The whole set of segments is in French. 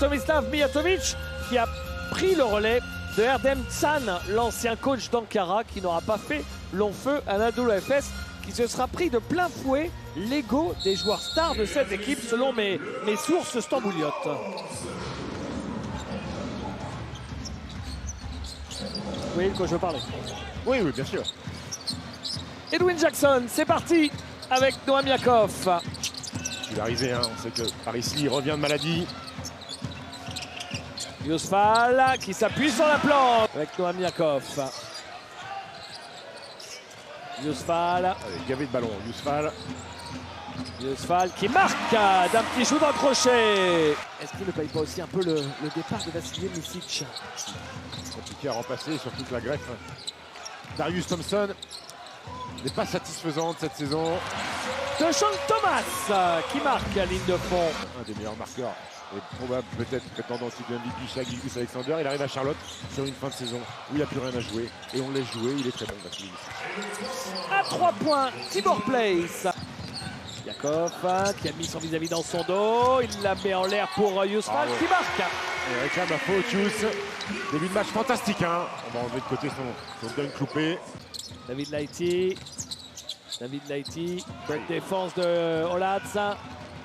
Tomislav Mijatovic qui a pris le relais de Erdem Can, l'ancien coach d'Ankara, qui n'aura pas fait long feu à Anadolu Efes, qui se sera pris de plein fouet l'ego des joueurs stars de cette équipe, selon mes sources stambouliotes. Vous voyez de quoi je veux parler? Oui, oui, bien sûr. Edwin Jackson, c'est parti avec Noam Yakov. Il est arrivé, hein. On sait que Paris Lee revient de maladie. Yousfal qui s'appuie sur la planche avec Noam Yakov. Yousfal. Allez, gavé de ballon, Yousfal. Yousfal qui marque d'un petit shoot en crochet. Est-ce qu'il ne paye pas aussi un peu le départ de Vasilij Micic? Compliqué à remplacer, surtout que la greffe Darius Thompson n'est pas satisfaisante cette saison. Deshaun Thomas qui marque à ligne de fond. Un des meilleurs marqueurs et probable peut-être prétendant aussi de MVP chez Gilgeous Alexander. Il arrive à Charlotte sur une fin de saison où il n'a plus rien à jouer et on le laisse jouer. Il est très bon, Vasilij Micic. À 3 points, Tibor Place. Yakov qui a mis son vis-à-vis dans son dos. Il la met en l'air pour Yousfal qui marque. Et réclame la faute, Yous. Début de match fantastique, hein. On va enlever de côté son dunk loupé. David Laïti. Bonne défense de Olatz.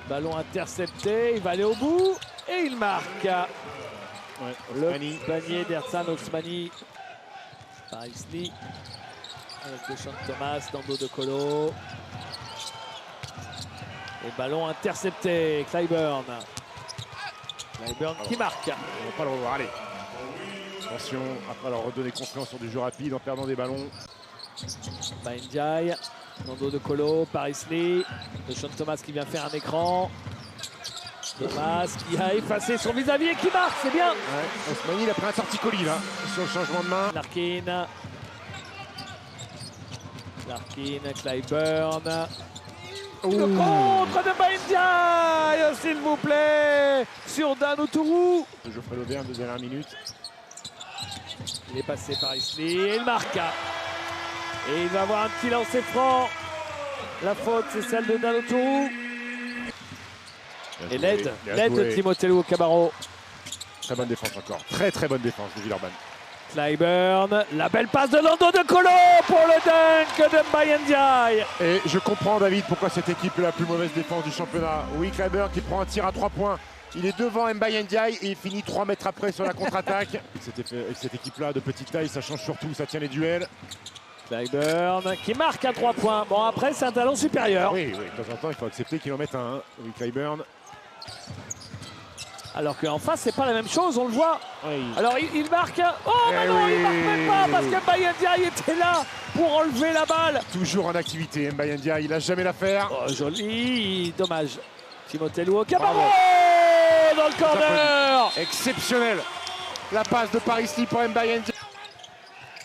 Ballon intercepté, il va aller au bout et il marque. Ouais, le panier d'Ersan Osmani. Paris Lee avec Deshaun Thomas dans le dos de Colo. Et ballon intercepté, Clyburn. Qui marque. On va pas le revoir, allez. Attention, après leur redonner confiance sur du jeu rapide en perdant des ballons. Ndiaye dans le dos de Colo, Paris Lee. Deshaun Thomas qui vient faire un écran. Thomas qui a effacé son vis-à-vis et qui marque, c'est bien. Ouais, Osmani, il a pris un torticolis là, sur le changement de main. Larkin, Clyburn. Le contre de Ndiaye, s'il vous plaît, sur Dan Oturu. Geoffrey Lauvergne de dernière minute. Il est passé par Isli et il marque. Et il va avoir un petit lancer franc. La faute, c'est celle de Dan Oturu. Et l'aide de Timothée Cabarro. Très bonne défense encore. Très très bonne défense de Villeurbanne. Clyburn, la belle passe de Nando de Colo pour le dunk de Ndiaye. Et je comprends, David, pourquoi cette équipe est la plus mauvaise défense du championnat. Oui, Clyburn qui prend un tir à 3 points. Il est devant Ndiaye et il finit 3 mètres après sur la contre-attaque. Avec cette équipe-là de petite taille, ça change surtout, ça tient les duels. Clyburn qui marque à 3 points. Bon, après, c'est un talent supérieur. Oui, oui, de temps en temps, il faut accepter qu'il en mette un. Oui, Clyburn. Alors qu'en face, c'est pas la même chose, on le voit. Oui. Alors il marque. Oh, mais non, il marque même pas parce que Ndiaye était là pour enlever la balle. Toujours en activité, Ndiaye, il a jamais l'affaire. Oh, joli, dommage. Timothée Cabarro dans le corner. Exceptionnel. La passe de Paris Lee pour Ndiaye.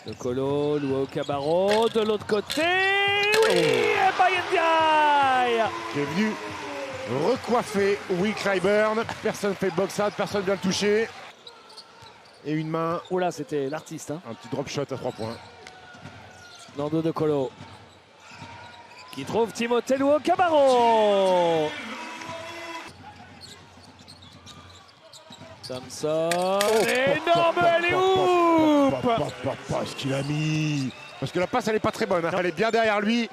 Le Colo, Cabarro de l'autre côté. Oui, Ndiaye qui est venu recoiffer Will Clyburn. Personne fait le box-out, personne vient le toucher. Et une main. Oh là, c'était l'artiste. Hein. Un petit drop shot à 3 points. Nando de Colo qui trouve Timothée Cabarro. Thompson. Énorme alley-oop. Ce qu'il a mis. Parce que la passe, elle n'est pas très bonne. Hein. Elle est bien derrière lui.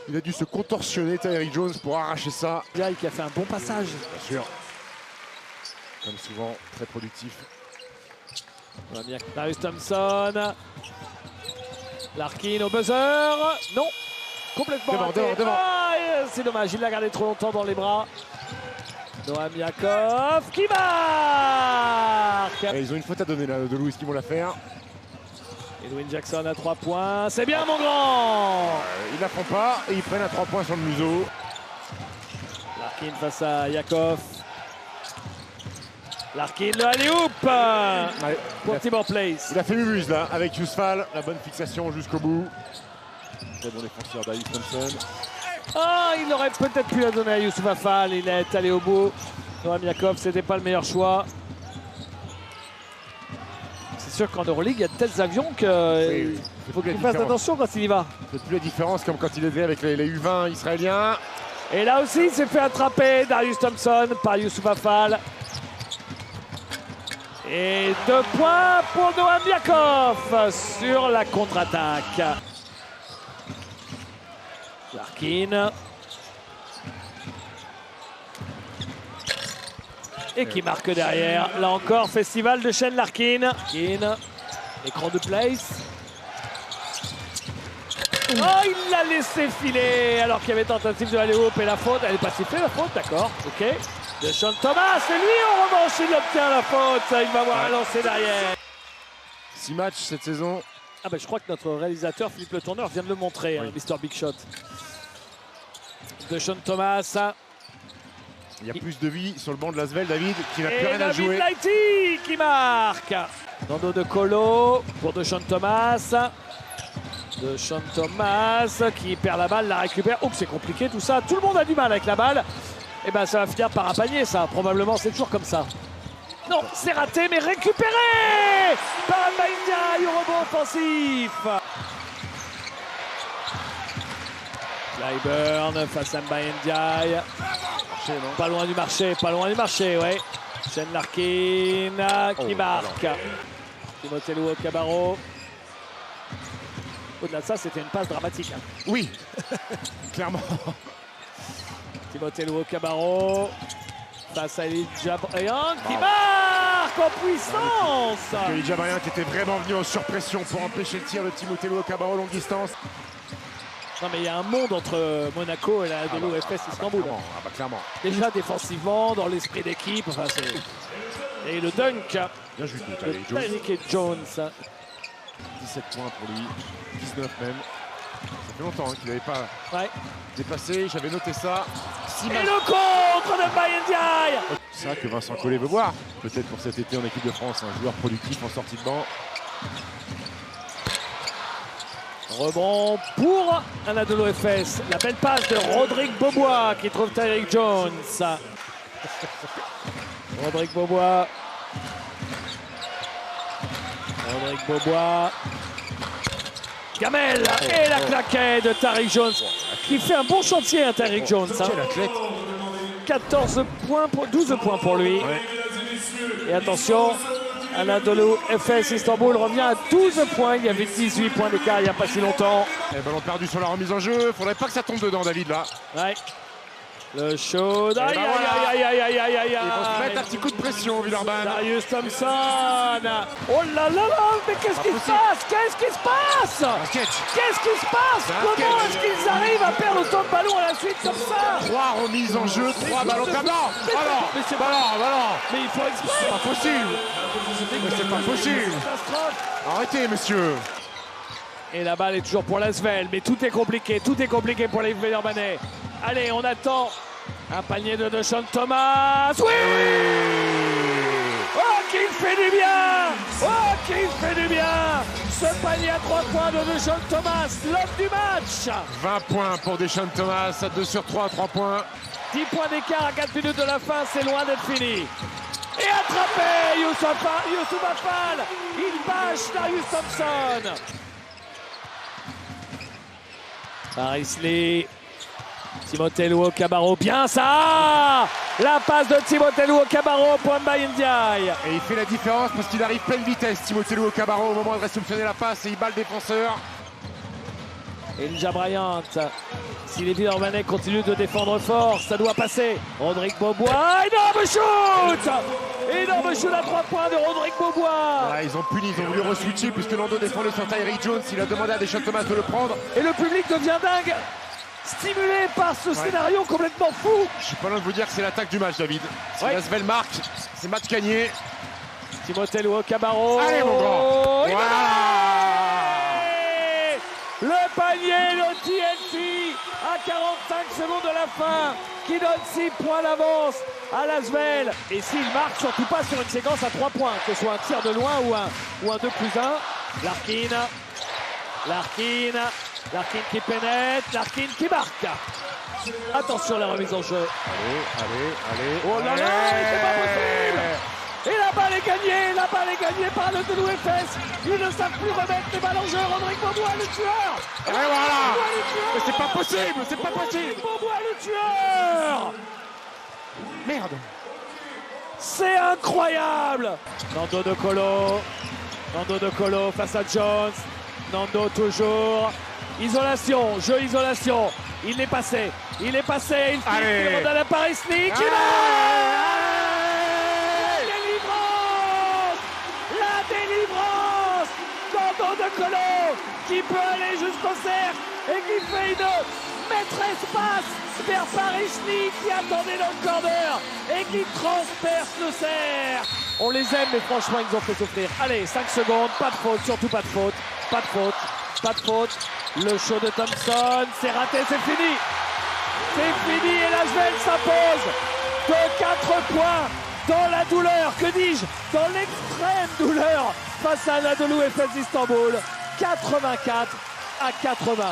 Il a dû se contorsionner, Tyreek Jones, pour arracher ça. Ndiaye qui a fait un bon passage. Bien sûr. Comme souvent, très productif. Darius Thompson. Larkin au buzzer. Non. Complètement raté. Devant. Ah, c'est dommage, il l'a gardé trop longtemps dans les bras. Noam Yakov qui marque. Et ils ont une faute à donner là, de Louis qui vont la faire. Edwin Jackson à 3 points, c'est bien mon grand. Ils la font pas et ils prennent à 3 points sur le museau. Larkin face à Yakov. Larkin le alley-oop pour Tibor Place. Il a fait mumuse là avec Yousfal, la bonne fixation jusqu'au bout. Très bon défenseur Darius Thompson. Ah, il aurait peut-être pu la donner à Youssouf Afal, il est allé au bout. Noam Yakov, c'était pas le meilleur choix. C'est sûr qu'en Euroleague, il y a de tels avions qu'il faut qu'il fasse attention quand il y va. C'est plus la différence comme quand il était avec les U20 israéliens. Et là aussi, il s'est fait attraper Darius Thompson par Youssouf Afal. Et 2 points pour Noam Yakov sur la contre-attaque. Larkin. Et qui marque derrière. Là encore, festival de Shane Larkin. Larkin. Écran de place. Oh, il l'a laissé filer alors qu'il y avait tentative de aller haut et la faute. Elle n'est pas sifflée la faute, d'accord, ok. DeShaun Thomas, et lui en revanche il obtient la faute. Il va avoir un lancer derrière. 6 matchs cette saison. Ah ben je crois que notre réalisateur Philippe Le Tourneur vient de le montrer, oui. Mr Big Shot. DeShaun Thomas. Il y a plus de vie sur le banc de l'Asvel, David, qui n'a plus rien à jouer. Et David Lighty qui marque. Dans le dos de Colo pour DeShaun Thomas. DeShaun Thomas qui perd la balle, la récupère. Oups, c'est compliqué tout ça. Tout le monde a du mal avec la balle. Et ben ça va finir par un panier, ça. Probablement, c'est toujours comme ça. Non, c'est raté, mais récupéré par Mbaye au rebond offensif. Clyburn face à Mbaye. Pas loin du marché, ouais. Shane Larkin qui marque. Timothée Luwawu-Cabarrot. Au-delà de ça, c'était une passe dramatique. Hein. Oui, clairement. Timothée Luwawu-Cabarrot face à Elijah Bryant qui marque en puissance. Elijah Bryant qui était vraiment venu en surpression pour empêcher le tir de Timothée Luwawu-Cabarrot longue distance. Non mais il y a un monde entre Monaco et la FS Istanbul. Clairement. Déjà défensivement, dans l'esprit d'équipe. Enfin, et le dunk Bien joué, de Tyreek Jones. 17 points pour lui, 19 même. Ça fait longtemps qu'il n'avait pas dépassé, j'avais noté ça. Et le contre de Mbaye. C'est vrai que Vincent Collet veut voir, peut-être pour cet été en équipe de France, un joueur productif en sortie de banc. Rebond pour Anadolu Efes. La belle passe de Rodrigue Beaubois qui trouve Tyreek Jones. Rodrigue Beaubois. Gamel et la claquette de Tyreek Jones qui fait un bon chantier, hein, Tyreek Jones. Hein. 14 points, 12 points pour lui. Ouais. Et attention, Anadolu Efes Istanbul revient à 12 points. Il y avait 18 points d'écart il n'y a pas si longtemps. Et ballon perdu sur la remise en jeu. Faudrait pas que ça tombe dedans, David, là. Ouais. Le show. Aïe, aïe, aïe, aïe, aïe, aïe. Il faut se mettre un petit coup de pression, Villeurbanne. Darius Thompson. Oh là là là, mais qu'est-ce qui se passe? Qu'est-ce qui se passe? Qu'est-ce qui se passe? Comment est-ce qu'ils arrivent à perdre autant de ballons à la suite comme ça? 3 remises en jeu, 3 ballons perdus. Non, mais c'est pas. Mais il faut exprès. c'est pas possible. Mais c'est pas possible. Arrêtez, monsieur. Et la balle est toujours pour l'Asvel, mais tout est compliqué pour les Villeurbanais. Allez, on attend un panier de DeShaun Thomas. Oui! Oh, qu'il fait du bien! Oh, qu'il fait du bien! Ce panier à 3 points de DeShaun Thomas, l'homme du match! 20 points pour DeShaun Thomas, à 2 sur 3 à 3 points. 10 points d'écart à 4 minutes de la fin, c'est loin d'être fini. Et attrapé, Youssouf Afal! Il bâche Darius Thompson! Paris Lee. Timothée Luwawu-Cabarrot, bien ça! La passe de Timothée Luwawu-Cabarrot pour Mbaye Ndiaye. Et il fait la différence parce qu'il arrive pleine vitesse, Timothée Luwawu-Cabarrot, au moment de réceptionner la passe et il bat le défenseur. Elijah Bryant. Si les Villeurbanais continuent de défendre fort, ça doit passer. Rodrigue Beaubois, énorme shoot! Énorme shoot à 3 points de Rodrigue Beaubois. Voilà, ils ont puni, ils ont voulu re-switcher puisque Nando défendait sur Tyreek Jones. Il a demandé à DeShaun Thomas de le prendre. Et le public devient dingue, stimulé par ce scénario complètement fou. Je suis pas loin de vous dire que c'est l'attaque du match, David. Si l'Asvel marque, c'est match gagné. Timothée Luwawu-Cabarot. Allez, mon grand. Voilà. Le panier de TNT à 45 secondes de la fin qui donne 6 points d'avance à l'Asvel. Et s'il marque, surtout pas sur une séquence à 3 points, que ce soit un tir de loin ou un 2+1. Larkin qui pénètre, Larkin qui marque. Attention la remise en jeu. Allez. Oh là là, c'est pas possible. Et la balle est gagnée par Anadolu Efes. Ils ne savent plus remettre les balles en jeu. Rodrigue Beaubois, le tueur. Et voilà. Mais c'est pas possible, c'est pas possible. Beaubois, le tueur. Merde. C'est incroyable. Nando De Colo face à Jones. Nando toujours. Isolation, jeu isolation. Il est passé. Il demande à la Paris-League. La délivrance. Nando De Colo qui peut aller jusqu'au cercle et qui fait une maîtresse passe vers Paris-League qui attendait dans le corner et qui transperce le cercle. On les aime, mais franchement, ils ont fait souffrir. Allez, 5 secondes, pas de faute, surtout pas de faute. Pas de faute. Le show de Thompson, c'est raté, c'est fini. C'est fini et l'Asvel s'impose de 4 points dans la douleur, que dis-je, dans l'extrême douleur face à l'Anadolu Efes d'Istanbul, 84-80.